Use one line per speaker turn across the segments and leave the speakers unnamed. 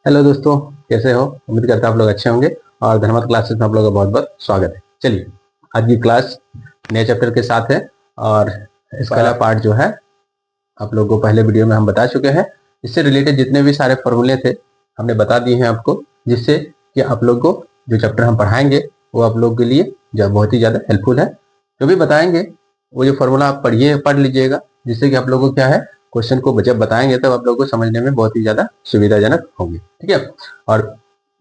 Hello दोस्तों, कैसे हो? उम्मीद करता हूं आप लोग अच्छे होंगे और धनमत क्लासेस में आप लोगों का बहुत बहुत स्वागत है। चलिए, आज की क्लास नए चैप्टर के साथ है और इसका पहला पार्ट जो है आप लोगों को पहले वीडियो में हम बता चुके हैं। इससे रिलेटेड जितने भी सारे फॉर्मूले थे हमने बता दिए हैं आपको, जिससे कि आप लोग को जो चैप्टर हम पढ़ाएंगे वो आप लोग के लिए जो बहुत ही ज़्यादा हेल्पफुल है। जो भी बताएंगे वो जो फॉर्मूला आप पढ़ लीजिएगा, जिससे कि आप लोगों को क्या है, क्वेश्चन को जब बताएंगे तब आप लोगों को समझने में बहुत ही ज़्यादा सुविधाजनक होगी। ठीक है, और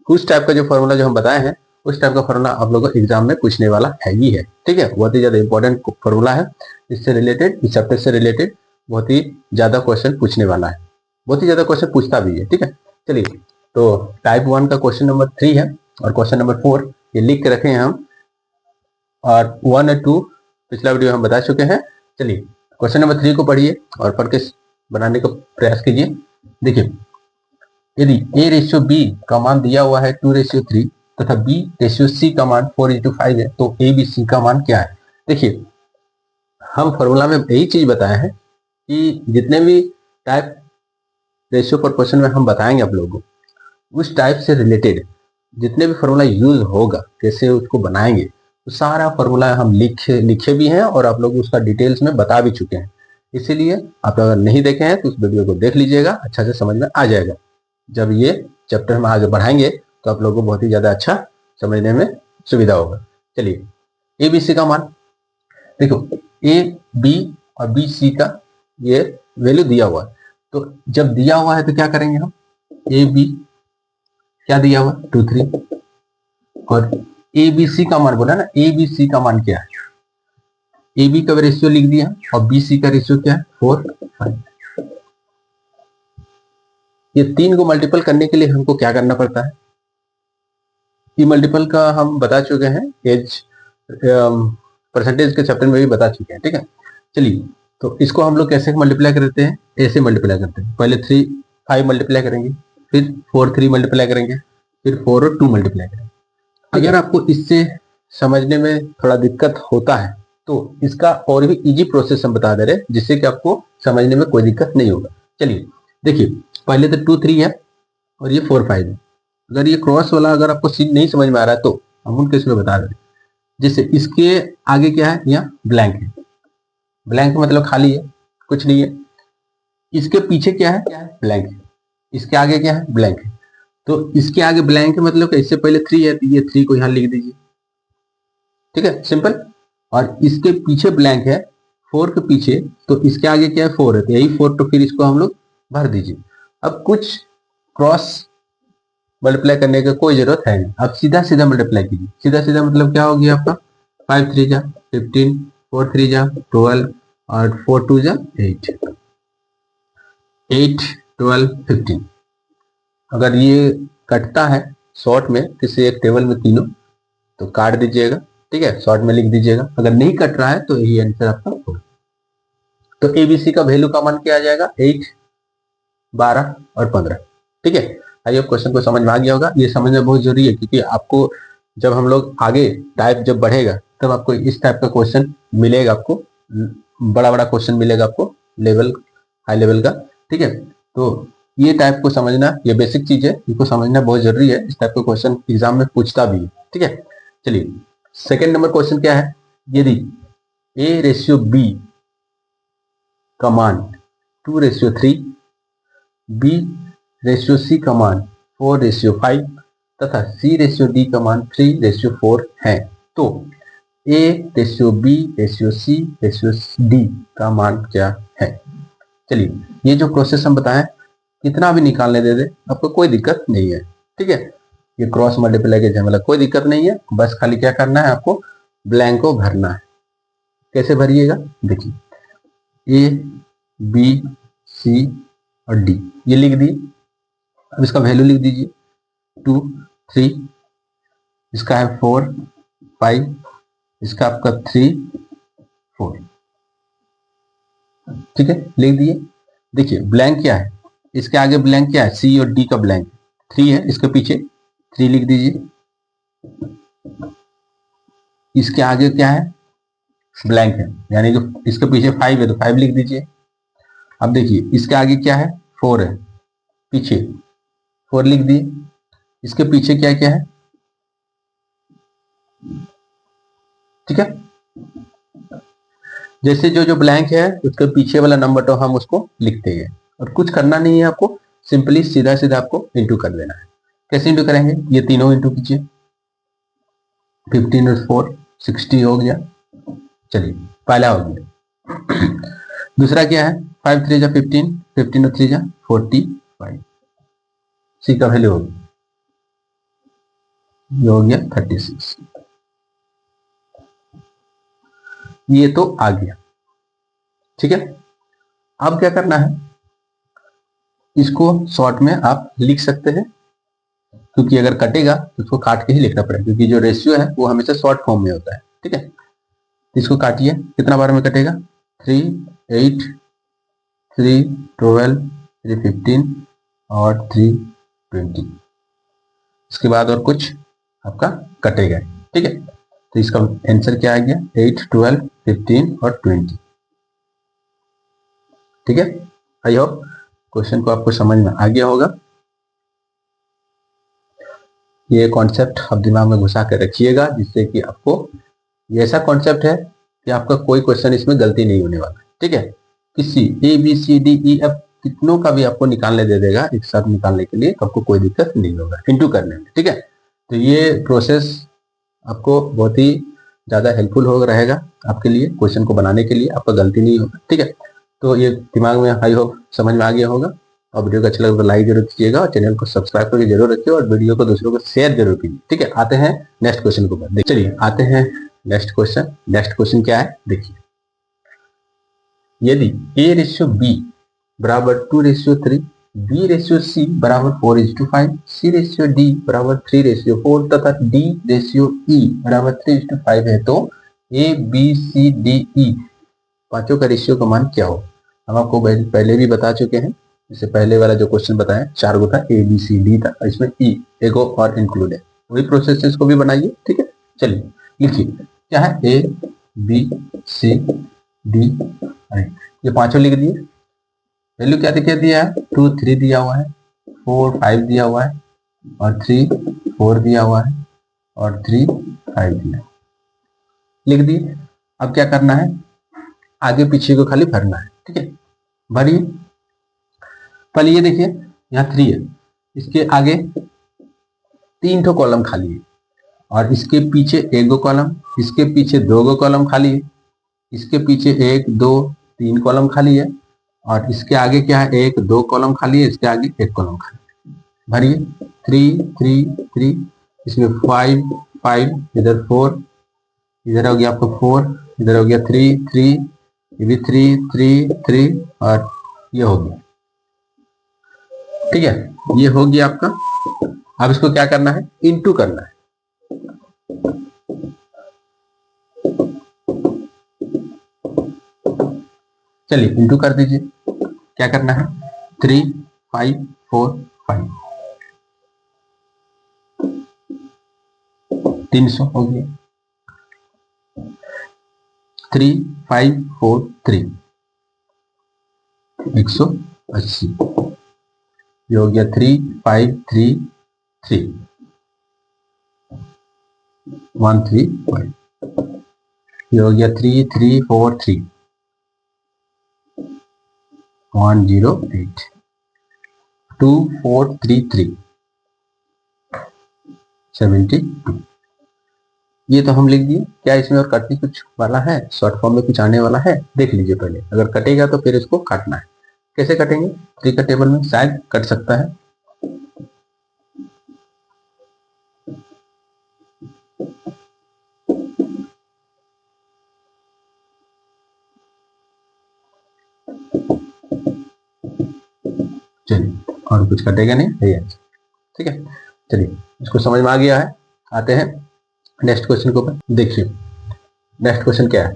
उस टाइप का जो फॉर्मूला जो हम बताए हैं उस टाइप का फॉर्मूला आप लोगों को एग्जाम में पूछने वाला है ही है। ठीक है, बहुत ही ज़्यादा इंपॉर्टेंट फॉर्मूला है। इससे रिलेटेड, इस चैप्टर से रिलेटेड बहुत ही ज़्यादा क्वेश्चन पूछने वाला है, बहुत ही ज़्यादा क्वेश्चन पूछता भी है। ठीक है, चलिए, तो टाइप 1 का क्वेश्चन नंबर 3 है और क्वेश्चन नंबर 4 ये लिख के रखे हैं हम, और 1 और 2 पिछला वीडियो हम बता चुके हैं। चलिए, क्वेश्चन नंबर 3 को पढ़िए और पढ़ के बनाने का प्रयास कीजिए। देखिए, यदि a रेशियो b का मान दिया हुआ है 2:3 तथा b रेशियो c का मान 4:5 है, तो a b c का मान क्या है? देखिए, हम फॉर्मूला में यही चीज बताए हैं कि जितने भी टाइप रेशियो पर क्वेश्चन में हम बताएंगे आप लोगों को, उस टाइप से रिलेटेड जितने भी फॉर्मूला यूज होगा, कैसे उसको बनाएंगे, तो सारा फॉर्मूला हम लिखे भी हैं और आप लोग उसका डिटेल्स में बता भी चुके हैं। इसीलिए आप अगर नहीं देखे हैं तो उस वीडियो को देख लीजिएगा, अच्छा से समझ में आ जाएगा। जब ये चैप्टर हम आगे बढ़ाएंगे तो आप लोगों को बहुत ही ज़्यादा अच्छा समझने में सुविधा होगा। चलिए, ए बी सी का मान देखो, ए बी और बी सी का ये वैल्यू दिया हुआ है। तो जब दिया हुआ है तो क्या करेंगे हम, ए बी क्या दिया हुआ 2 3, और ए बी सी का मान बोला ना, ए बी सी का मान क्या है, ए बी का रेशियो लिख दिया और बी सी का रेशियो क्या है 4 5। ये 3 को मल्टीपल करने के लिए हमको क्या करना पड़ता है, ई मल्टीपल का हम बता चुके हैं, एज परसेंटेज के चैप्टर में भी बता चुके हैं। ठीक है, चलिए, तो इसको हम लोग कैसे मल्टीप्लाई करते हैं, ऐसे मल्टीप्लाई करते हैं। पहले 5 मल्टीप्लाई करेंगे, फिर 3 मल्टीप्लाई करेंगे, फिर 4 और 2 मल्टीप्लाई करेंगे। अगर आपको इससे समझने में थोड़ा दिक्कत होता है तो इसका और भी इजी प्रोसेस हम बता दे रहे हैं, जिससे कि आपको समझने में कोई दिक्कत नहीं होगा। चलिए, देखिए, पहले तो 2 3 है और ये 4 5 है। अगर ये क्रॉस वाला अगर आपको सीन नहीं समझ में आ रहा है तो हम उनके इसमें बता रहे हैं। जैसे इसके आगे क्या है, यहाँ ब्लैंक है, ब्लैंक मतलब खाली है, कुछ नहीं है। इसके पीछे क्या है, ब्लैंक है। इसके आगे क्या है, ब्लैंक है। तो इसके आगे ब्लैंक है मतलब इससे पहले 3 है, तो ये 3 को यहाँ लिख दीजिए। ठीक है, सिंपल। और इसके पीछे ब्लैंक है 4 के पीछे, तो इसके आगे क्या है 4 है, तो यही 4, तो फिर इसको हम लोग भर दीजिए। अब कुछ क्रॉस मल्टीप्लाई करने की कोई जरूरत है नहीं, आप सीधा सीधा मल्टीप्लाई कीजिए। सीधा सीधा मतलब क्या होगी आपका, 5 3 जा 15, 4 3 जा 12 और 4 2 जा 8, 8 12 15। अगर ये कटता है शॉर्ट में किसी एक टेबल में तीनों, तो काट दीजिएगा। ठीक है, शॉर्ट में लिख दीजिएगा। अगर नहीं कट रहा है तो यही आंसर आपका होगा। तो एबीसी का वैल्यू का मान क्या आ जाएगा, 8 12 और 15। ठीक है, आई होप क्वेश्चन को समझ में आ गया होगा। ये समझना बहुत जरूरी है, क्योंकि आपको जब हम लोग आगे टाइप जब बढ़ेगा तब आपको इस टाइप का क्वेश्चन मिलेगा, आपको बड़ा बड़ा क्वेश्चन मिलेगा आपको, लेवल हाई लेवल का। ठीक है, तो ये टाइप को समझना, ये बेसिक चीज है, इसको समझना बहुत जरूरी है। इस टाइप का क्वेश्चन एग्जाम में पूछता भी है। ठीक है, चलिए, सेकेंड नंबर क्वेश्चन क्या है, यदि ए रेशियो बी का मान 2:3, बी रेशियो सी का मान 4:5 तथा सी रेशियो डी का मान 3:4 है, तो A ratio B ratio C ratio D का मान क्या है? चलिए, ये जो प्रोसेस हम बताएं, कितना भी निकालने दे दे आपको कोई दिक्कत नहीं है। ठीक है, ये क्रॉस मल्टीप्लाई के झमेला कोई दिक्कत नहीं है, बस खाली क्या करना है आपको, ब्लैंक को भरना है। कैसे भरिएगा, देखिए, ए बी सी और डी ये लिख दिए। अब इसका वैल्यू लिख दीजिए, 2 3, इसका है 4 5, इसका आपका 3 4। ठीक है, लिख दिए। देखिए, ब्लैंक क्या है, इसके आगे ब्लैंक क्या है, सी और डी का ब्लैंक 3 है, इसके पीछे 3 लिख दीजिए। इसके आगे क्या है, ब्लैंक है, यानी जो इसके पीछे 5 है तो 5 लिख दीजिए। अब देखिए, इसके आगे क्या है, 4 है, पीछे 4 लिख दिए। इसके पीछे क्या क्या है, ठीक है। जैसे जो जो ब्लैंक है उसके पीछे वाला नंबर तो हम उसको लिखते हैं, और कुछ करना नहीं है आपको, सिंपली सीधा सीधा आपको इंटू कर देना है। कैसे इंटू करेंगे, ये तीनों इंटू कीजिए। 15 और 4 60 हो गया। चलिए पहला हो गया। दूसरा क्या है, 5 3 जा 15, 15 और 3 जा 45, सी का वैल्यू होगी, ये हो गया 36। ये तो आ गया, ठीक है। अब क्या करना है, इसको शॉर्ट में आप लिख सकते हैं, क्योंकि अगर कटेगा तो उसको काट के ही लिखना पड़ेगा, क्योंकि जो रेशियो है वो हमेशा शॉर्ट फॉर्म में होता है, ठीक है। इसको काटिए, कितना बार में कटेगा, 3 8 3 12 3 15 और 3 20। इसके बाद और कुछ आपका कटेगा, ठीक है। तो इसका आंसर क्या आ गया, 8 12 15 और 20, ठीक है। आई होप क्वेश्चन को आपको समझ में आ गया होगा। ये कॉन्सेप्ट आप दिमाग में घुसा कर रखिएगा, जिससे कि आपको ये ऐसा कॉन्सेप्ट है कि आपका कोई क्वेश्चन इसमें गलती नहीं होने वाला, ठीक है। किसी ABCDEF कितनों का भी आपको निकालने दे देगा, एक साथ निकालने के लिए आपको कोई दिक्कत नहीं होगा इंटू करने में, ठीक है। तो ये प्रोसेस आपको बहुत ही ज़्यादा हेल्पफुल हो रहेगा आपके लिए, क्वेश्चन को बनाने के लिए आपका गलती नहीं होगा, ठीक है। तो ये दिमाग में आई होप समझ में आ गया होगा। और वीडियो को अच्छा लगे तो लाइक जरूर कीजिएगा, और चैनल को सब्सक्राइब करके जरूर रखिए, और वीडियो को दूसरों को शेयर जरूर कीजिए, ठीक है। आते हैं नेक्स्ट क्वेश्चन के ऊपर, चलिए आते हैं नेक्स्ट क्वेश्चन। नेक्स्ट क्वेश्चन क्या है देखिए, यदि A/B बराबर 2/3, B/C बराबर 4/5, C/D बराबर 3/4 तथा D/E बराबर 3/5 है, तो ABCDE पांचों का रेशियो का मान क्या हो। हम आपको पहले भी बता चुके हैं, इससे पहले वाला जो क्वेश्चन बताया 4 गो था, ABCD था, इसमें E एक और इंक्लूड है, वही प्रोसेस से इसको भी बनाइए, ठीक है। चलिए लिखिए, क्या है, ABCD, ये पांचों लिख दिए। वैल्यू क्या दिया है, 2 3 दिया हुआ है, 4 5 दिया हुआ है, और 3 4 दिया हुआ है, और 3 5 दिया, लिख दिए। अब क्या करना है, आगे पीछे को खाली भरना है, ठीक है। भरिए, पहले ये देखिए यहाँ 3 है, इसके आगे 3 ठो कॉलम खाली है, और इसके पीछे 1 गो कॉलम, इसके पीछे 2 गो कॉलम खाली है, इसके पीछे 1 2 3 कॉलम खाली है, और इसके आगे क्या है, 1 2 कॉलम खाली है, इसके आगे 1 कॉलम खाली है। भरिए, 3 3 3, इसमें 5 5, इधर 4, इधर हो गया आपका 4, इधर हो गया 3 3, ये भी 3 3 3, और ये हो गया, ठीक है। ये हो गया आपका। अब इसको क्या करना है, इंटू करना है। चलिए इंटू कर दीजिए, क्या करना है, 3 5 4 5, 300 हो गया, 3 5 4 3, 180, ये हो गया 3 5 3 3, 135, ये हो गया 3 3 4 3, 108, 2 4 3 3, 72। ये तो हम लिख दिए। क्या इसमें और काटने कुछ वाला है, शॉर्ट फॉर्म में कुछ आने वाला है, देख लीजिए पहले। अगर कटेगा तो फिर इसको काटना है। कैसे कटेंगे, 3 का टेबल में शायद कट सकता है। चलिए और कुछ कटेगा नहीं, है ठीक है। चलिए इसको समझ में आ गया है, आते हैं नेक्स्ट क्वेश्चन के ऊपर। देखिए नेक्स्ट क्वेश्चन क्या है,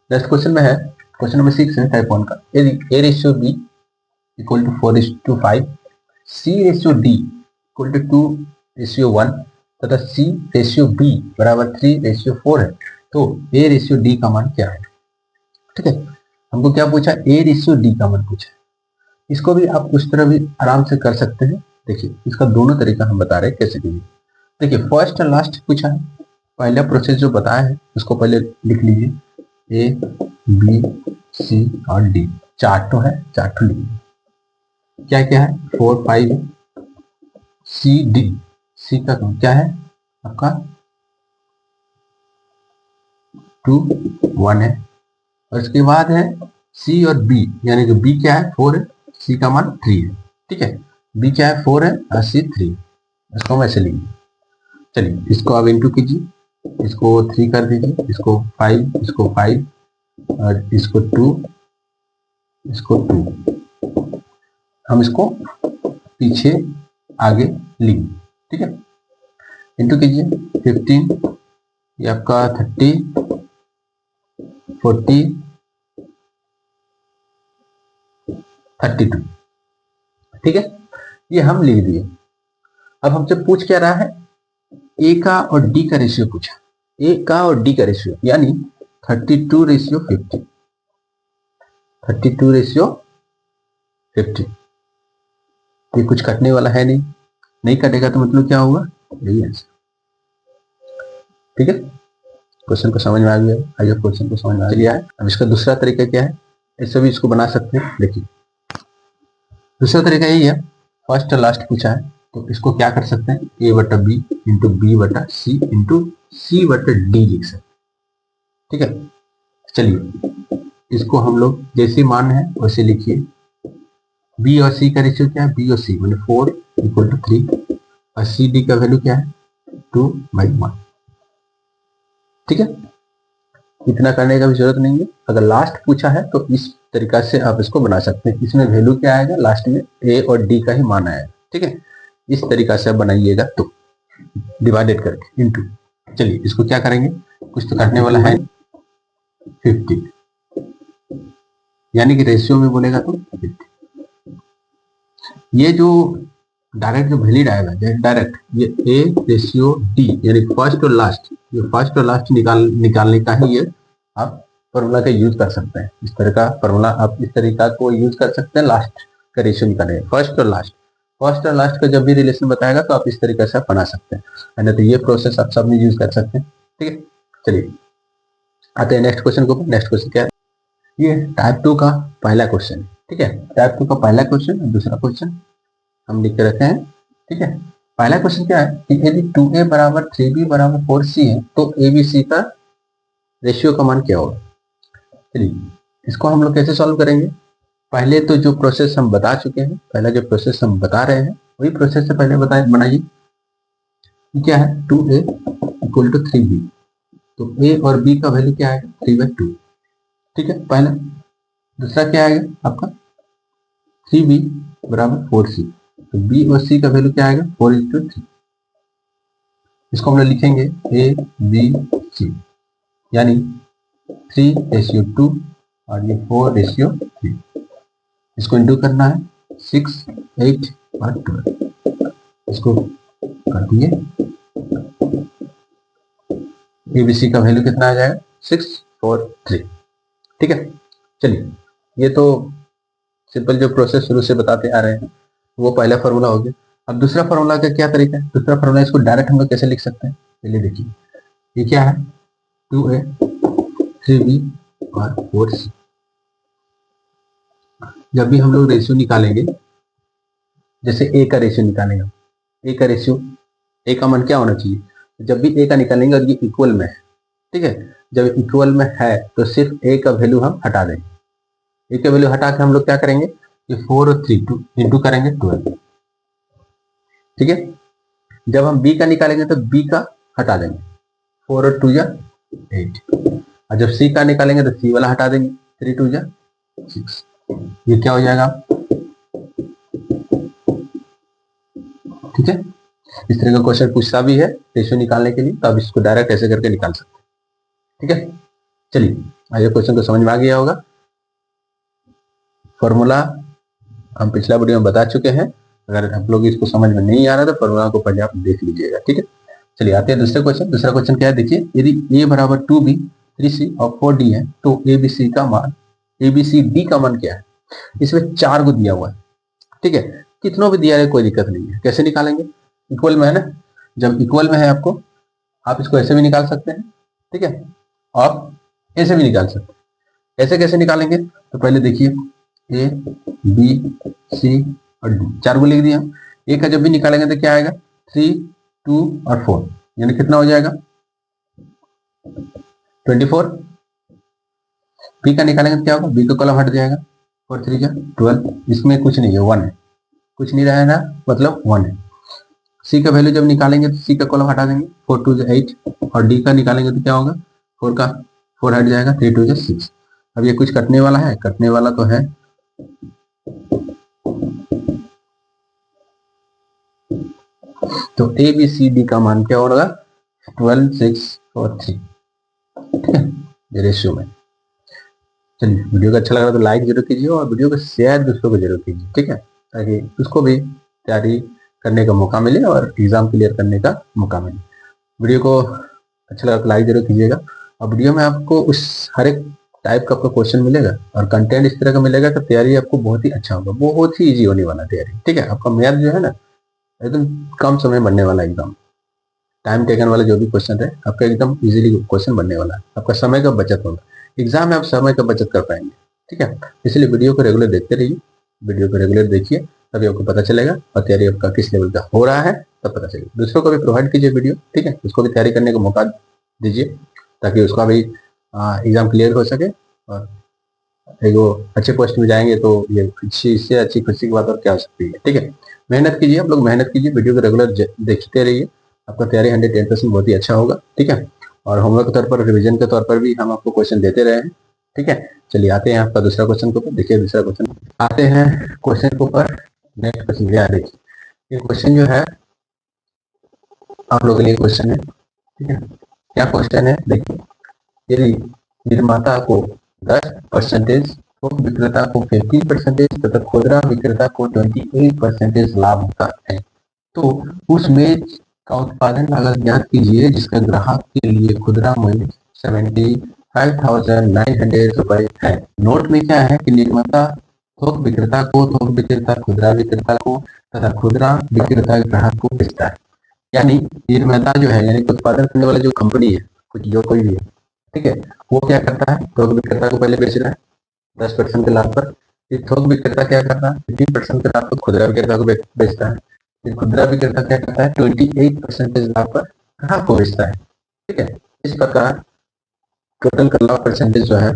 नेक्स्ट क्वेश्चन में है क्वेश्चन नंबर 6 है टाइप 1 का। A/B equal to 4:5, C/D equal to 2:1 तथा C/B बराबर 3:4 है, तो A/D का मान क्या है, ठीक है। हमको क्या पूछा, A/D का मान पूछा। इसको भी आप उस तरह भी आराम से कर सकते हैं, देखिए इसका दोनों तरीका हम बता रहे हैं कैसे कीजिए। देखिए फर्स्ट और लास्ट पूछा है, पहला प्रोसेस जो बताया है उसको पहले लिख लीजिए, ए बी सी और डी, चार्ट तो है, चार्ट लिख लीजिए। क्या क्या है, 4 5 सी डी, सी का क्या है आपका 2 1 है, और इसके बाद है सी और बी, यानी कि बी क्या है 4 है, सी का मान 3 है। ठीक है, बी क्या है 4 है और सी 3, इसको हम ऐसे लिखेंगे। चलिए इसको अब इंटू कीजिए, इसको 3 कर दीजिए, इसको 5, इसको 5 और इसको 2, इसको 2, हम इसको पीछे आगे लिखेंगे। ठीक है, इंटू कीजिए 15, ये आपका 30 40 32। ठीक है, ये हम लिख दिए। अब हमसे पूछ क्या रहा है, ए का और डी का रेशियो पूछा, ए का और डी का रेशियो, यानी 32:50, 32:50। ये कुछ कटने वाला है नहीं, नहीं कटेगा तो मतलब क्या होगा, यही आंसर। ठीक है, क्वेश्चन को समझ में आ गया, आइए क्वेश्चन को समझ में आ गया है। अब इसका दूसरा तरीका क्या है, ऐसे भी इसको बना सकते हैं। देखिए दूसरा तरीका यही है, फर्स्ट और लास्ट पूछा है तो इसको क्या कर सकते हैं, ए बटा बी इंटू बी बटा सी इंटू सी बटा डी लिख सकते हैं। ठीक है, चलिए इसको हम लोग जैसे मान है वैसे लिखिए। बी और सी का रेशियो क्या है, बी और सी मैंने 4 = 3 और सी डी का वैल्यू क्या है 2/1। ठीक है, इतना करने का भी जरूरत नहीं है, अगर लास्ट पूछा है तो इस तरीका से आप इसको बना सकते हैं। इसमें वैल्यू क्या आएगा, लास्ट में ए और डी का ही मान आएगा। ठीक है, इस तरीका से आप बनाइएगा तो डिवाइडेड करके इनटू। चलिए इसको क्या करेंगे, कुछ तो काटने वाला है 50, यानी कि रेशियो में बोलेगा तो 50। ये जो डायरेक्ट जो वैल्यू आएगा डायरेक्ट, ये ए रेशियो डी यानी फर्स्ट और लास्ट, ये फर्स्ट और लास्ट निकालने का ही ये आप फॉर्मूला का यूज कर सकते हैं। इस तरह का फॉर्मूला आप इस तरीका को यूज कर सकते हैं, लास्ट का रेशियो निकालने, फर्स्ट और लास्ट। फर्स्ट और लास्ट का जब भी रिलेशन बताएगा तो आप इस तरीके से बना सकते हैं, नहीं तो ये प्रोसेस आप सब में यूज कर सकते हैं। ठीक है, चलिए आते हैं नेक्स्ट क्वेश्चन को। नेक्स्ट क्वेश्चन क्या है, ये टाइप 2 का पहला क्वेश्चन है। ठीक है, टाइप 2 का पहला क्वेश्चन और दूसरा क्वेश्चन हम लिख के रखे हैं। ठीक है, पहला क्वेश्चन क्या है कि यदि 2a बराबर 3b बराबर 4c है तो abc का रेशियो का मान क्या होगा। चलिए इसको हम लोग कैसे सॉल्व करेंगे, पहले तो जो प्रोसेस हम बता चुके हैं, पहला जो प्रोसेस हम बता रहे हैं वही प्रोसेस से पहले बनाइए। क्या है 2a = 3b, तो a और b का वैल्यू क्या आएगा 3/2। ठीक है, पहला। दूसरा क्या आएगा आपका 3b बराबर 4c, तो b और c का वैल्यू क्या आएगा 4:3। इसको हम लोग लिखेंगे a b c, यानी 3:2 और ये 4:3। इसको इंटू करना है 6 8 और 12, इसको कर दिए। ABC का वैल्यू कितना आ जाएगा 6 4 3। ठीक है, चलिए ये तो सिंपल जो प्रोसेस शुरू से बताते आ रहे हैं वो पहला फॉर्मूला हो गया। अब दूसरा फॉर्मूला का क्या तरीका है, दूसरा फॉर्मूला इसको डायरेक्ट हम लोग कैसे लिख सकते हैं, चलिए देखिए। ये क्या है 2a 3b और 4c। जब भी हम लोग रेशियो निकालेंगे, जैसे ए का रेशियो निकालेंगे, ए का रेशियो, ए का मान क्या होना चाहिए, जब भी ए का निकालेंगे और ये इक्वल में है। ठीक है, जब इक्वल में है तो सिर्फ ए का वैल्यू हम हटा देंगे। ए का वैल्यू हटा के हम लोग क्या करेंगे, ये 4 और 3 इंटू करेंगे 12। ठीक है, जब हम बी का निकालेंगे तो बी का हटा देंगे, 4 और 2 8, और जब सी का निकालेंगे तो सी वाला हटा देंगे, 3 2 6। ये क्या हो जाएगा, ठीक है। इस तरह का क्वेश्चन पूछता भी है रेशियो निकालने के लिए, तो आप इसको डायरेक्ट ऐसे करके निकाल सकते हैं। ठीक है, चलिए आइए क्वेश्चन को समझ में आ गया होगा। फॉर्मूला हम पिछला वीडियो में बता चुके हैं, अगर आप लोग इसको समझ में नहीं आ रहा तो फॉर्मूला को पहले आप देख लीजिएगा। ठीक है, चलिए आते हैं दूसरे क्वेश्चन। दूसरा क्वेश्चन क्या है, देखिए यदि a बराबर 2b 3c और 4d है तो abc का मान, abcd का मान क्या है। इसमें 4 को दिया हुआ है। ठीक है, कितनों भी दिया है कोई दिक्कत नहीं है। कैसे निकालेंगे? इक्वल में है ना, जब इक्वल में है आपको, आप इसको ऐसे भी निकाल सकते हैं, ठीक है, और ऐसे भी निकाल सकते हैं। ऐसे कैसे निकालेंगे? तो पहले देखिए, ए बी सी और डी, 4 को लिख दिया। ए का जब भी निकालेंगे तो क्या आएगा? 3, 2 और 4, यानी कितना हो जाएगा? 24। बी का निकालेंगे तो क्या होगा? बी का कॉलम हट जाएगा, 4 3 जा 12, इसमें कुछ नहीं है, 1 है, कुछ नहीं रहा है ना, मतलब 1 है। सी का वैल्यू जब निकालेंगे तो सी का कॉलम हटा देंगे, 4 2 8, और डी का निकालेंगे तो क्या होगा? 4 का 4 हट जाएगा, 3 2 6। अब ये कुछ कटने वाला है? कटने वाला तो है, तो ए बी सी डी का मान क्या होगा? 12 6 और 3, ठीक है, ये रेशियो में। चलिए, वीडियो को अच्छा लगा तो लाइक जरूर कीजिए और वीडियो को शेयर दूसरों को जरूर कीजिए, ठीक है, ताकि उसको भी तैयारी करने का मौका मिले और एग्जाम क्लियर करने का मौका मिले। वीडियो को अच्छा लगा तो लाइक जरूर कीजिएगा, और वीडियो में आपको उस हर एक टाइप का आपको क्वेश्चन मिलेगा और कंटेंट इस तरह का मिलेगा कि तैयारी आपको बहुत ही अच्छा होगा, बहुत ही ईजी होने वाला तैयारी, ठीक है। आपका मैथ जो है ना, एकदम कम समय बनने वाला एग्जाम, टाइम टेकन वाला जो भी क्वेश्चन है आपका एकदम इजीली क्वेश्चन बनने वाला है। आपका समय का बचत होगा, एग्जाम में आप समय का बचत कर पाएंगे, ठीक है। इसलिए वीडियो को रेगुलर देखते रहिए, वीडियो को रेगुलर देखिए, तभी आपको पता चलेगा और तैयारी आपका किस लेवल का हो रहा है तब पता चलेगा। दूसरों को भी प्रोवाइड कीजिए वीडियो, ठीक है, उसको भी तैयारी करने का मौका दीजिए, ताकि उसका भी एग्जाम क्लियर हो सके और एक वो अच्छे पोस्ट में जाएंगे। तो ये अच्छी, इससे अच्छी खुशी की बात और क्या हो सकती है, ठीक है। मेहनत कीजिए, आप लोग मेहनत कीजिए, वीडियो को रेगुलर देखते रहिए, आपका तैयारी 110% बहुत ही अच्छा होगा, ठीक है। और होमवर्क के तौर पर, रिवीजन के तौर पर भी हम आपको क्वेश्चन देते रहे हैं, ठीक है। चलिए आते हैं आपका दूसरा क्वेश्चन के ऊपर। देखिए दूसरा क्वेश्चन, आते हैं क्वेश्चन के ऊपर। नेक्स्ट क्वेश्चन देखिए, ये क्वेश्चन जो है आप लोगों के लिए क्वेश्चन है, ठीक है। क्या क्वेश्चन है? देखिए, यदि निर्माता को 10%, थोक विक्रेता को 15% तथा खुदरा विक्रेता को 28% लाभ होता है, तो उस मेज का उत्पादन लागत ज्ञात कीजिए जिसका ग्राहक के लिए खुदरा मूल्य 75,900 रुपए है। नोट में क्या है कि निर्माता थोक विक्रेता को, थोक विक्रेता खुदरा विक्रेता को तथा खुदरा विक्रेता ग्राहक को बेचता है। यानी निर्माता जो है, यानी उत्पादन करने वाला जो कंपनी है, कुछ जो कोई भी है, ठीक है, वो क्या करता है? थोक विक्रेता को पहले बेच रहा है 10% के लाभ पर। फिर थोक विक्रेता क्या करता है? 15% के लाभ पर खुदरा विक्रेता को बेचता है। फिर खुदरा विक्रेता क्या करता है? 28% लाभ पर ग्राहक को बेचता है, ठीक है। इस प्रकार टोटल का लाभ परसेंटेज जो है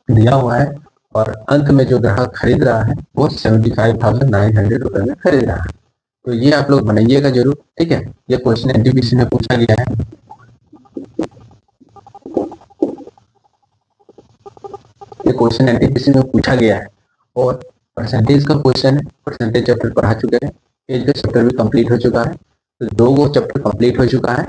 दिया हुआ है, और अंत में जो ग्राहक खरीद रहा है वो 75,900 रुपए में खरीद रहा है। तो ये आप लोग बनाइएगा जरूर, ठीक है। ये क्वेश्चन एनटीपीसी में पूछा गया है, ये क्वेश्चन एनटीपीसी में पूछा गया है, और परसेंटेज का क्वेश्चन है। परसेंटेज चैप्टर पढ़ा चुके हैं, एज का चैप्टर भी कंप्लीट हो चुका है, तो 2 चैप्टर कंप्लीट हो चुका है।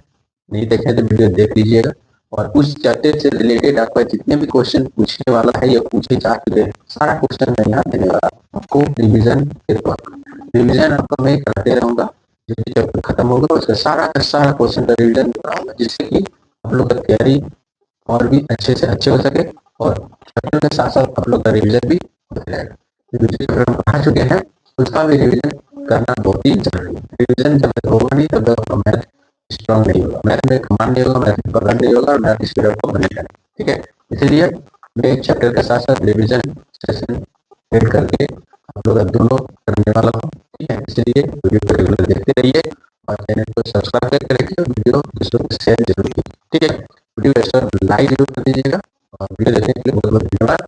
नहीं देखे तो वीडियो देख लीजिएगा, और उस चैप्टर से रिलेटेड आपका जितने भी क्वेश्चन पूछने वाला है या पूछे जा चुके हैं, सारा क्वेश्चन मैं यहाँ देने वाला आपको रिविजन के तौर पर। रिविजन आपका मैं करते रहूंगा, जो भी चैप्टर खत्म होगा उसका सारा का सारा क्वेश्चन का रिविजन कराऊंगा, जिससे कि आप लोग का तैयारी और भी अच्छे से अच्छे हो सके, और चैप्टर के साथ साथ आप लोग का रिविजन भी होता रहेगा। चैप्टर हम पढ़ा चुके हैं उसका भी रिविजन करना बहुत ही जरूरी है। रिविजन जब तक होगा नहीं तब तक आपका मैथ स्ट्रॉन्ग नहीं होगा, मैथ में कमांड नहीं होगा, मैथ में पकड़ नहीं होगा, और मैथ स्पीड आपको बनेगा नहीं, ठीक है। इसलिए मैं एक चैप्टर के साथ साथ रिविजन सेशन एड करके आप लोग दोनों करने वाला हूँ, ठीक है। इसलिए वीडियो को रेगुलर देखते रहिए और चैनल को सब्सक्राइब करके रखिए, और वीडियो दूसरों को शेयर जरूर कीजिए, ठीक है। वीडियो को लाइक जरूर कर दीजिएगा, और वीडियो देखने के लिए बहुत बहुत धन्यवाद।